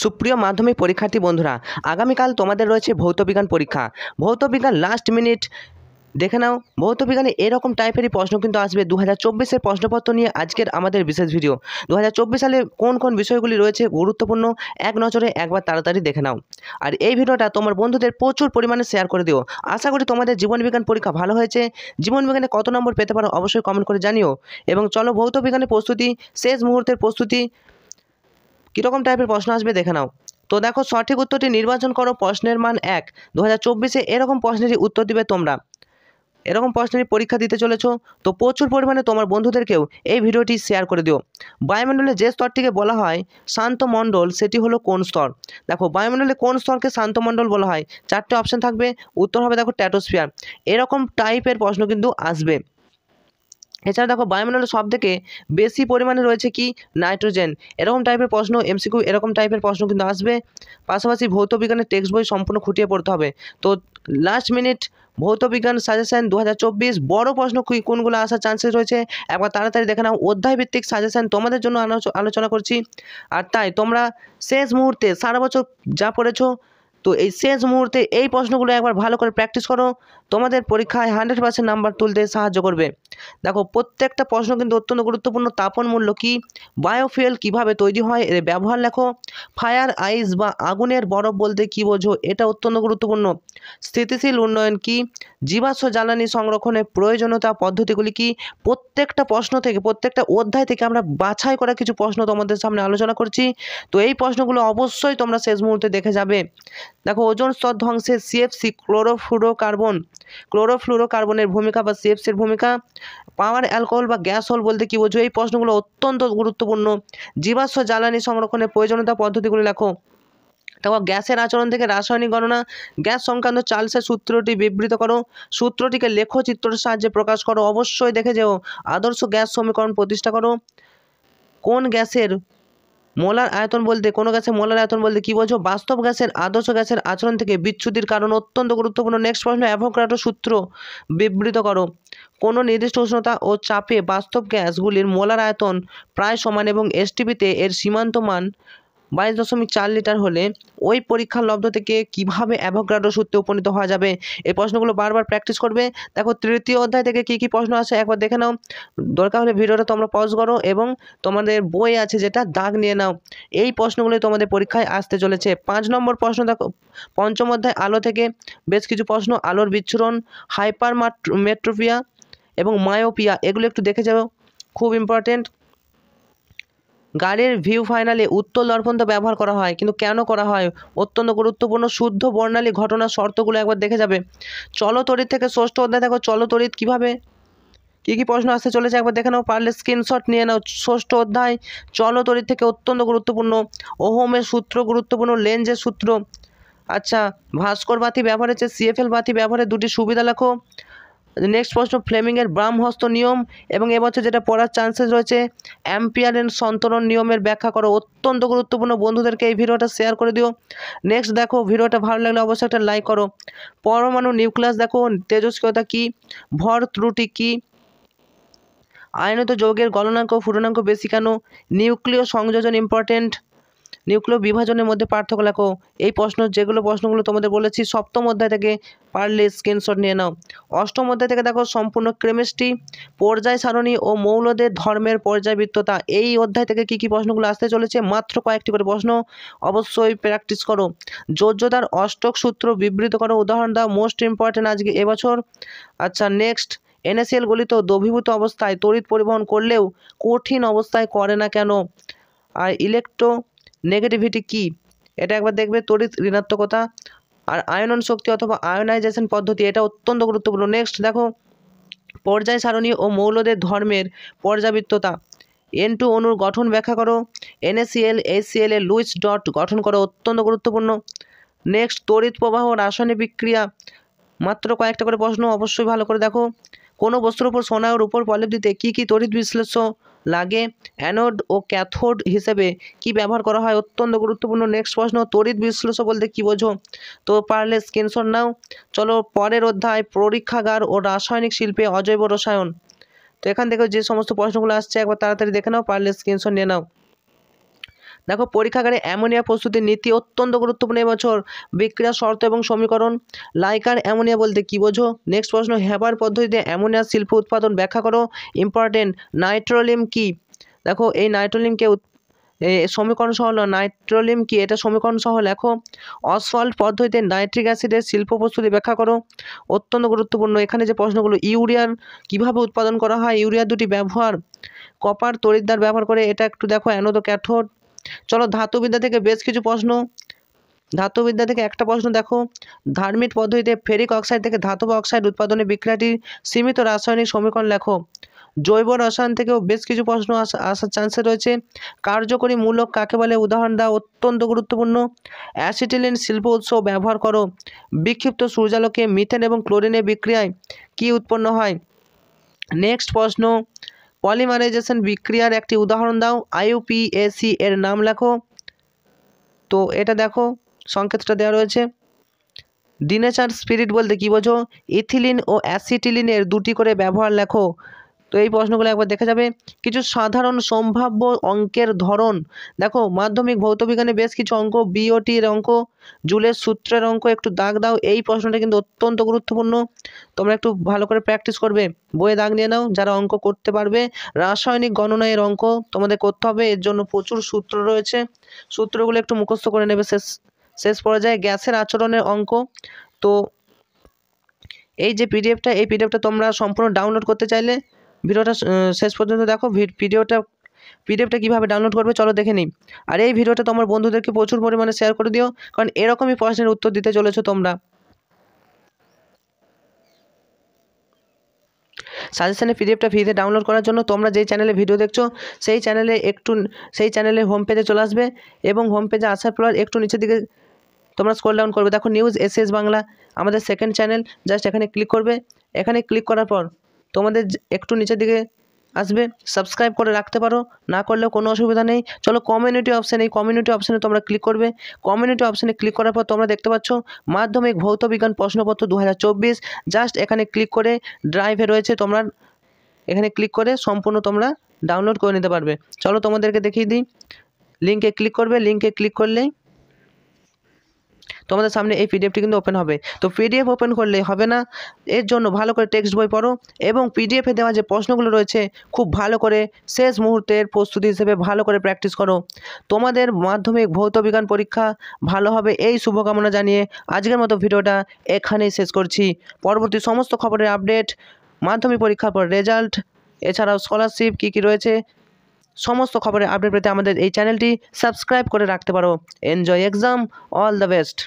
সুপ্রিয় মাধ্যমিক পরীক্ষার্থী বন্ধুরা, আগামীকাল তোমাদের রয়েছে ভৌতবিজ্ঞান পরীক্ষা। ভৌতবিজ্ঞান লাস্ট মিনিট দেখে নাও। ভৌতবিজ্ঞানে এরকম টাইপেরই প্রশ্ন কিন্তু আসবে 2024-এর প্রশ্নপত্র নিয়ে আজকের আমাদের বিশেষ ভিডিও। 2024 সালে কোন কোন বিষয়গুলি রয়েছে গুরুত্বপূর্ণ, এক নজরে একবার তাড়াতাড়ি দেখে নাও। আর এই ভিডিওটা তোমার বন্ধুদের প্রচুর পরিমাণে শেয়ার করে দিও। আশা করি তোমাদের জীবনবিজ্ঞান পরীক্ষা ভালো হয়েছে। জীবনবিজ্ঞানে কত নম্বর পেতে পারো অবশ্যই কমেন্ট করে জানিও। এবং চলো ভৌতবিজ্ঞানের প্রস্তুতি, শেষ মুহূর্তের প্রস্তুতি, কীরকম টাইপের প্রশ্ন আসবে দেখে নাও। তো দেখো, সঠিক উত্তরটি নির্বাচন করো। প্রশ্নের মান 1। 2024-এ এরকম প্রশ্নেরই উত্তর দিবে তোমরা। এরকম প্রশ্নেরই পরীক্ষা দিতে চলেছো, তো প্রচুর পরিমাণে তোমার বন্ধুদেরকেও এই ভিডিওটি শেয়ার করে দিও। বায়ুমণ্ডলে যে স্তরটিকে বলা হয় শান্ত মণ্ডল, সেটি হলো কোন স্তর? দেখো, বায়ুমণ্ডলে কোন স্তরকে শান্ত মণ্ডল বলা হয়? 4টে অপশন থাকবে, উত্তর হবে দেখো ট্র্যাটোস্ফিয়ার। এরকম টাইপের প্রশ্ন কিন্তু আসবে। এছাড়া দেখো, বায়ুমণ্ডলে সবথেকে বেশি পরিমাণে রয়েছে কি? নাইট্রোজেন। এরকম টাইপের প্রশ্ন, এমসিকিউ এরকম টাইপের প্রশ্ন কিন্তু আসবে। পাশাপাশি ভৌতবিজ্ঞানের টেক্সট বই সম্পূর্ণ খুঁটিয়ে পড়তে হবে। তো লাস্ট মিনিট ভৌতবিজ্ঞান সাজেশন 2024 বড় প্রশ্ন কোনগুলো আসার চান্সেস রয়েছে একবার তাড়াতাড়ি দেখে নাও। অধ্যায় ভিত্তিক সাজেশন তোমাদের জন্য আলোচনা করছি। আর তাই তোমরা শেষ মুহূর্তে সারা বছর যা পড়েছো, তো এই শেষ মুহূর্তে এই প্রশ্নগুলো একবার ভালো করে প্র্যাকটিস করো। তোমাদের পরীক্ষায় 100% নাম্বার তুলতে সাহায্য করবে। দেখো, প্রত্যেকটা প্রশ্ন কিন্তু অত্যন্ত গুরুত্বপূর্ণ। তাপন মূল্য কি? বায়োফুয়েল কিভাবে তৈরি হয়, এর ব্যবহার লেখো। ফায়ার আইস বা আগুনের বরফ বলতে কি বোঝো? এটা অত্যন্ত গুরুত্বপূর্ণ। স্থিতিশীল উন্নয়ন কি? জীবাশ্ম জ্বালানি সংরক্ষণের প্রয়োজনীয়তা পদ্ধতিগুলি কি? প্রত্যেকটা প্রশ্ন থেকে, প্রত্যেকটা অধ্যায় থেকে আমরা বাছাই করা কিছু প্রশ্ন তোমাদের সামনে আলোচনা করছি। তো এই প্রশ্নগুলো অবশ্যই তোমরা শেষ মুহূর্তে দেখে যাবে। দেখো, ওজোন স্তর ধ্বংসে সিএফসি ক্লোরোফ্লুরোকার্বনের ভূমিকা বা সিএফসির ভূমিকা। পাওয়ার অ্যালকোহল বা গ্যাস হোল বলতে কি বোঝো? এই প্রশ্নগুলো অত্যন্ত গুরুত্বপূর্ণ। জীবাশ্ম জ্বালানি সংরক্ষণের প্রয়োজনীয়তা পদ্ধতিগুলি লেখো। দেখো, গ্যাসের আচরণ থেকে রাসায়নিক গণনা। গ্যাস সংক্রান্ত চার্লসের সূত্রটি বিবৃত করো। সূত্রটিকে লেখো, চিত্রের সাহায্যে প্রকাশ করো। অবশ্যই দেখে যেও। আদর্শ গ্যাস সমীকরণ প্রতিষ্ঠা করো। কোন গ্যাসের মোলার আয়তন বলতে, কোনো গ্যাসের মোলার আয়তন বলতে কি বোঝো? বাস্তব গ্যাসের আদর্শ গ্যাসের আচরণ থেকে বিচ্যুতির কারণ অত্যন্ত গুরুত্বপূর্ণ। নেক্সট প্রশ্ন, অ্যাভোগাড্রো সূত্র বিবৃত করো। কোনো নির্দিষ্ট উষ্ণতা ও চাপে বাস্তব গ্যাসগুলির মোলার আয়তন প্রায় সমান এবং এসটিপিতে এর সীমান্ত মান 22.4 লিটার হলে ওই পরীক্ষার লব্ধ থেকে কিভাবে অ্যাভোগাড্রো সূত্রে উপনীত হওয়া যাবে? এই প্রশ্নগুলো বারবার প্র্যাকটিস করবে। দেখো, তৃতীয় অধ্যায় থেকে কি কি প্রশ্ন আসে একবার দেখে নাও। দরকার হলে ভিডিওটা তোমরা পজ করো এবং তোমাদের বই আছে যেটা, দাগ নিয়ে নাও। এই প্রশ্নগুলোই তোমাদের পরীক্ষায় আসতে চলেছে। 5 নম্বর প্রশ্ন দেখো, পঞ্চম অধ্যায় আলো থেকে বেশ কিছু প্রশ্ন। আলোর বিচ্ছুরণ, হাইপারমেট্রোপিয়া এবং মায়োপিয়া, এগুলো একটু দেখে যাও, খুব ইম্পর্টেন্ট। গাড়ির ভিউ ফাইনালে উত্তল দর্পণ তো ব্যবহার করা হয়, কিন্তু কেন করা হয়? অত্যন্ত গুরুত্বপূর্ণ। শুদ্ধ বর্ণালী ঘটনার শর্তগুলো একবার দেখে যাবে। চলতড়িৎ থেকে ষষ্ঠ অধ্যায় দেখো, চলতড়িৎ কিভাবে, কী কী প্রশ্ন আসতে চলেছে একবার দেখে নাও। পারলে স্ক্রিনশট নিয়ে নাও। ষষ্ঠ অধ্যায় চলতড়িৎ থেকে অত্যন্ত গুরুত্বপূর্ণ। ওহমের সূত্র গুরুত্বপূর্ণ। লেন্জের সূত্র। আচ্ছা, ভাস্কর বাতি ব্যবহারের চেয়ে সিএফএল বাতি ব্যবহারের দুটি সুবিধা লেখো। নেক্সট প্রশ্ন, ফ্লেমিংয়ের ব্রাহ্মহস্ত নিয়ম এবং এবছর যেটা পড়ার চান্সেস রয়েছে, অ্যাম্পিয়ারের সন্তরণ নিয়মের ব্যাখ্যা করো। অত্যন্ত গুরুত্বপূর্ণ। বন্ধুদেরকে এই ভিডিওটা শেয়ার করে দিও। নেক্সট দেখো, ভিডিওটা ভালো লাগলে অবশ্যই একটা লাইক করো। পরমাণু নিউক্লিয়াস দেখো, তেজস্ক্রিয়তা কী, ভর ত্রুটি কী, আয়নিত যৌগের গলনাঙ্ক ও ফুটনাঙ্ক বেশি কেন, নিউক্লিয় সংযোজন ইম্পর্টেন্ট, নিউক্লিয় বিভাজনের মধ্যে পার্থক্য লেখো। এই প্রশ্নগুলো তোমাদের বলেছি সপ্তম অধ্যায় থেকে, পারলে স্ক্রিনশট নিয়ে নাও। অষ্টম অধ্যায় থেকে দেখো, সম্পূর্ণ কেমিস্ট্রি, পর্যায় সারণী ও মৌলদের ধর্মের পর্যায়বৃত্ততা। এই অধ্যায় থেকে কি কি প্রশ্নগুলো আসতে চলেছে, মাত্র কয়েকটি করে প্রশ্ন, অবশ্যই প্র্যাকটিস করো। যোজ্যতার অষ্টক সূত্র বিবৃত করো, উদাহরণ দাও। মোস্ট ইম্পর্টেন্ট আজকে এবছর। আচ্ছা, নেক্সট, NaCl গলিত দ্রবীভূত অবস্থায় তড়িৎ পরিবহন করলেও কঠিন অবস্থায় করে না কেন? আর ইলেকট্রো নেগেটিভিটি কি, এটা একবার দেখবে। তড়িৎ ঋণাত্মকতা। আর আয়নন শক্তি অথবা আয়নাইজেশন পদ্ধতি, এটা অত্যন্ত গুরুত্বপূর্ণ। নেক্সট দেখো, পর্যায় সারণী ও মৌলদের ধর্মের পর্যাবৃত্ততা। N2 অণুর গঠন ব্যাখ্যা করো। NaCl HCl এর লুইস ডট গঠন করো। অত্যন্ত গুরুত্বপূর্ণ। নেক্সট, তড়িৎ প্রবাহ রাসায়নিক বিক্রিয়া, মাত্র কয়েকটা করে প্রশ্ন, অবশ্যই ভালো করে দেখো। কোনো বস্তুর উপর সোনার উপর প্রলেপ দিতে কী কী তড়িৎ বিশ্লেষ্য লাগে? অ্যানোড ও ক্যাথোড হিসেবে কি ব্যবহার করা হয়? অত্যন্ত গুরুত্বপূর্ণ। নেক্সট প্রশ্ন, তড়িৎ বিশ্লেষ্য বলতে কি বোঝো? তো পারলে স্ক্রিনশট নাও। চলো পরের অধ্যায়, পরীক্ষাগার ও রাসায়নিক শিল্পে অজৈব রসায়ন। তো এখান থেকে যে সমস্ত প্রশ্নগুলো আসছে একবার তাড়াতাড়ি দেখে নাও, পারলে স্ক্রিনশট নিয়ে নাও। দেখো পরীক্ষাগারে অ্যামোনিয়া প্রস্তুতির নীতি অত্যন্ত গুরুত্বপূর্ণ এবছর। বিক্রিয়া শর্ত এবং সমীকরণ। লাইকার অ্যামোনিয়া বলতে কী বোঝো? নেক্সট প্রশ্ন, হেবার পদ্ধতিতে অ্যামোনিয়া শিল্প উৎপাদন ব্যাখ্যা করো। ইম্পর্টেন্ট। নাইট্রোলিম কি? দেখো এই নাইট্রোলিমকে সমীকরণ সহ নাইট্রোলিম কি, এটা সমীকরণ সহ লেখো। অসফল্ট পদ্ধতিতে নাইট্রিক অ্যাসিডের শিল্প প্রস্তুতি ব্যাখ্যা করো। অত্যন্ত গুরুত্বপূর্ণ এখানে যে প্রশ্নগুলো, ইউরিয়ার কিভাবে উৎপাদন করা হয়, ইউরিয়া দুটি ব্যবহার, কপার তড়িৎদ্বার ব্যবহার করে, এটা একটু দেখো অ্যানোদ ও ক্যাথোড। চলো ধাতুবিদ্যা থেকে বেশ কিছু প্রশ্ন, ধাতুবিদ্যা থেকে একটা প্রশ্ন দেখো, ধার্মিট পদ্ধতিতে ফেরিক অক্সাইড থেকে ধাতব অক্সাইড উৎপাদনে বিক্রিয়াটির সীমিত রাসায়নিক সমীকরণ লেখো। জৈব রসায়ন থেকেও বেশ কিছু প্রশ্ন আসার চান্সে রয়েছে। কার্যকরী মূলক কাকে বলে, উদাহরণ দাও, অত্যন্ত গুরুত্বপূর্ণ। অ্যাসিটিলিন শিল্প উৎস ব্যবহার করো। বিক্ষিপ্ত সূর্যালোকে মিথেন এবং ক্লোরিনের বিক্রিয়ায় কি উৎপন্ন হয়। নেক্সট প্রশ্ন, পলিমারাইজেশন বিক্রিয়ার একটি উদাহরণ দাও। IUPAC এর নাম লেখো। তো এটা দেখো সংকেতটা দেওয়া রয়েছে। ডিনেচার স্পিরিট বলতে কী বোঝো? ইথিলিন ও অ্যাসিটিলিনের দুটি করে ব্যবহার লেখো। তো এই প্রশ্নগুলো একবার দেখে যাবে। কিছু সাধারণ সম্ভাব্য অঙ্কের ধরন, দেখো মাধ্যমিক ভৌতবিজ্ঞানে বেশ কিছু অঙ্ক, বিওটির অঙ্ক, জুলের সূত্রের অঙ্ক, একটু দাগ দাও। এই প্রশ্নটা কিন্তু অত্যন্ত গুরুত্বপূর্ণ, তোমরা একটু ভালো করে প্র্যাকটিস করবে, বইয়ে দাগ নিয়ে নাও যারা অঙ্ক করতে পারবে। রাসায়নিক গণনা এর অঙ্ক তোমাদের করতে হবে, এর জন্য প্রচুর সূত্র রয়েছে, সূত্রগুলো একটু মুখস্থ করে নেবে শেষ পর্যায়ে। গ্যাসের আচরণের অঙ্ক। তো এই যে পিডিএফটা, এই পিডিএফটা তোমরা সম্পূর্ণ ডাউনলোড করতে চাইলে ভিডিওটা শেষ পর্যন্ত দেখো। পিডিএফটা কীভাবে ডাউনলোড করবে চলো দেখে নিই। আর এই ভিডিওটা তোমার বন্ধুদেরকে প্রচুর পরিমাণে শেয়ার করে দিও, কারণ এরকমই প্রশ্নের উত্তর দিতে চলেছো তোমরা। সাজেশনের পিডিএফটা ফ্রিতে ডাউনলোড করার জন্য তোমরা যেই চ্যানেলে ভিডিও দেখছো সেই চ্যানেলে হোম পেজে চলে আসবে, এবং হোম পেজে আসার পর একটু নিচের দিকে তোমরা স্ক্রল ডাউন করবে, দেখো নিউজ এসএস বাংলা আমাদের সেকেন্ড চ্যানেল, জাস্ট এখানে ক্লিক করবে। এখানে ক্লিক করার পর তোমাদের একটু নিচের দিকে আসবে, সাবস্ক্রাইব করে রাখতে পারো, না করলেও কোনো অসুবিধা নেই। চলো কমিউনিটি অপশান, এই কমিউনিটি অপশানে তোমরা ক্লিক করবে। কমিউনিটি অপশানে ক্লিক করার পর তোমরা দেখতে পাচ্ছ মাধ্যমিক ভৌতবিজ্ঞান প্রশ্নপত্র 2024, জাস্ট এখানে ক্লিক করে ড্রাইভে রয়েছে, তোমরা এখানে ক্লিক করে সম্পূর্ণ তোমরা ডাউনলোড করে নিতে পারবে। চলো তোমাদেরকে দেখিয়ে দিই, লিঙ্কে ক্লিক করবে, লিঙ্কে ক্লিক করলেই তোমাদের সামনে এই পিডিএফটি কিন্তু ওপেন হবে। তো পিডিএফ ওপেন করলে হবে না, এর জন্য ভালো করে টেক্সট বই পড়ো, এবং পিডিএফে দেওয়া যে প্রশ্নগুলো রয়েছে খুব ভালো করে শেষ মুহূর্তের প্রস্তুতি হিসেবে ভালো করে প্র্যাকটিস করো। তোমাদের মাধ্যমিক ভৌতবিজ্ঞান পরীক্ষা ভালো হবে এই শুভকামনা জানিয়ে আজকের মতো ভিডিওটা এখানেই শেষ করছি। পরবর্তী সমস্ত খবরের আপডেট, মাধ্যমিক পরীক্ষার পর রেজাল্ট, এছাড়াও স্কলারশিপ কী কী রয়েছে, সমস্ত খবরের আপডেট পেতে আমাদের এই চ্যানেলটি সাবস্ক্রাইব করে রাখতে পারো। Enjoy exam, all the best.